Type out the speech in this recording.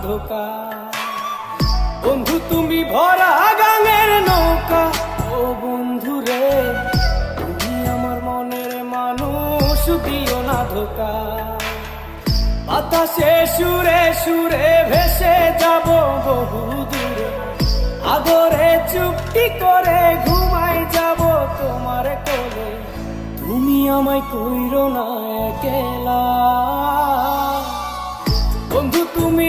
ধোকা। বন্ধু তুমি ভরা গাঙের নৌকা, ও বন্ধু রে তুমি আমার মনের মানুষ, দিও না ধোকা। বাতাসে সুরে সুরে ভেসে যাব বহু দূরে, আদরে চুপটি করে ঘুমাই যাব তোমার কোলে। তুমি আমায় কইরো না একলা, বন্ধু তুমি